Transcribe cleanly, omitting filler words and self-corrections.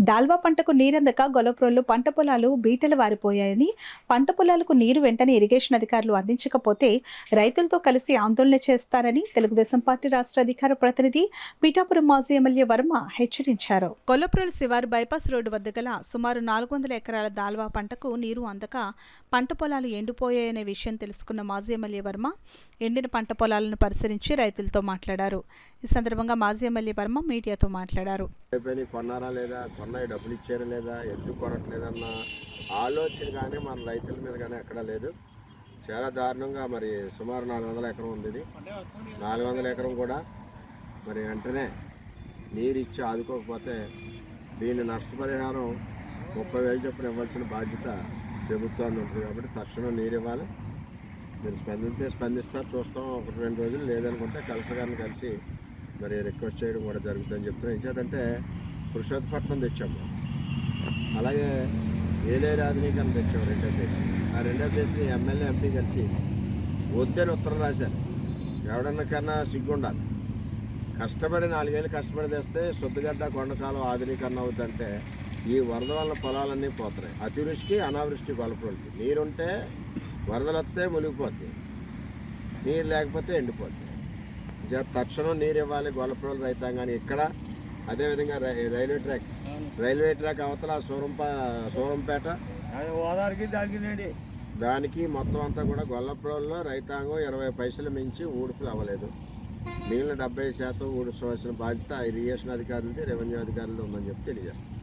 దాల్వా పంటకు నీరందక గొల్లప్రోలు పంట పొలాలు బీటలు వారిపోయాయని, పంట పొలాలకు నీరు వెంటనే ఇరిగేషన్ అధికారులు అందించకపోతే రైతులతో కలిసి ఆందోళన చేస్తారని తెలుగుదేశం పార్టీ రాష్ట్ర అధికార ప్రతినిధి పిఠాపురం మాజీ ఎమ్మెల్యే వర్మ హెచ్చరించారు. గొల్లప్రోలు శివారు బైపాస్ రోడ్డు వద్ద గల సుమారు 400 ఎకరాల దాల్వా పంటకు నీరు అందక పంట పొలాలు ఎండిపోయాయనే విషయం తెలుసుకున్న మాజీ ఎమ్మెల్యే వర్మ ఎండిన పంట పొలాలను పరిశీలించి రైతులతో మాట్లాడారు. ఈ సందర్భంగా మాజీ ఎమ్మెల్యే వర్మ మీడియాతో మాట్లాడారు. కొన్నారా లేదా, కొన్నాయి డబ్బులు ఇచ్చారా లేదా, ఎందుకు కొనట్లేదన్న ఆలోచన కానీ మన రైతుల మీద కానీ ఎక్కడా లేదు. చాలా దారుణంగా మరి సుమారు 400 ఎకరం ఉంది. ఇది 400 ఎకరం కూడా మరి వెంటనే నీరు ఇచ్చి ఆదుకోకపోతే దీని నష్టపరిహారం 30,000 చొప్పున ఇవ్వాల్సిన బాధ్యత ప్రభుత్వాన్ని ఉంటుంది. కాబట్టి తక్షణం నీరు ఇవ్వాలి. మీరు స్పందిస్తారు, చూస్తాం. 1-2 రోజులు లేదనుకుంటే కలెక్టర్ గారిని కలిసి మరి రిక్వెస్ట్ చేయడం కూడా జరుగుతుందని చెప్తున్నాం. ఇంకేదంటే పురుషోత్తపట్నం తెచ్చాము, అలాగే ఏలేరు ఆధునీకరణ తెచ్చాము. రెండో దేశం ఎమ్మెల్యే ఎంపీ కలిసి వద్దని ఉత్తరం రాశారు. ఎవడన్నా కన్నా సిగ్గుండాలి. కష్టపడి 4 ఏళ్ళు కష్టపడి తెస్తే సొద్దుగడ్డ కొండకాలం ఆధునీకరణ అవుతుందంటే ఈ వరద వల్ల పొలాలన్నీ పోతున్నాయి. అతివృష్టి అనావృష్టి గొల్లప్రోలుకి నీరుంటే వరదలు వస్తే మునిగిపోతాయి, నీరు లేకపోతే ఎండిపోతాయి. తక్షణం నీరు ఇవ్వాలి గొల్లప్రోలు రైతాంగాన్ని. ఇక్కడ అదేవిధంగా రైల్వే ట్రాక్ అవతల సూరంపేట దానికి మొత్తం అంతా కూడా గొల్లప్రోలులో రైతాంగం 20 పైసలు మించి ఊడుపులు అవ్వలేదు. మిగిలిన 70% ఊడ్చవలసిన బాధ్యత ఇరిగేషన్ అధికారులది, రెవెన్యూ అధికారులది ఉందని చెప్పి తెలియజేస్తాం.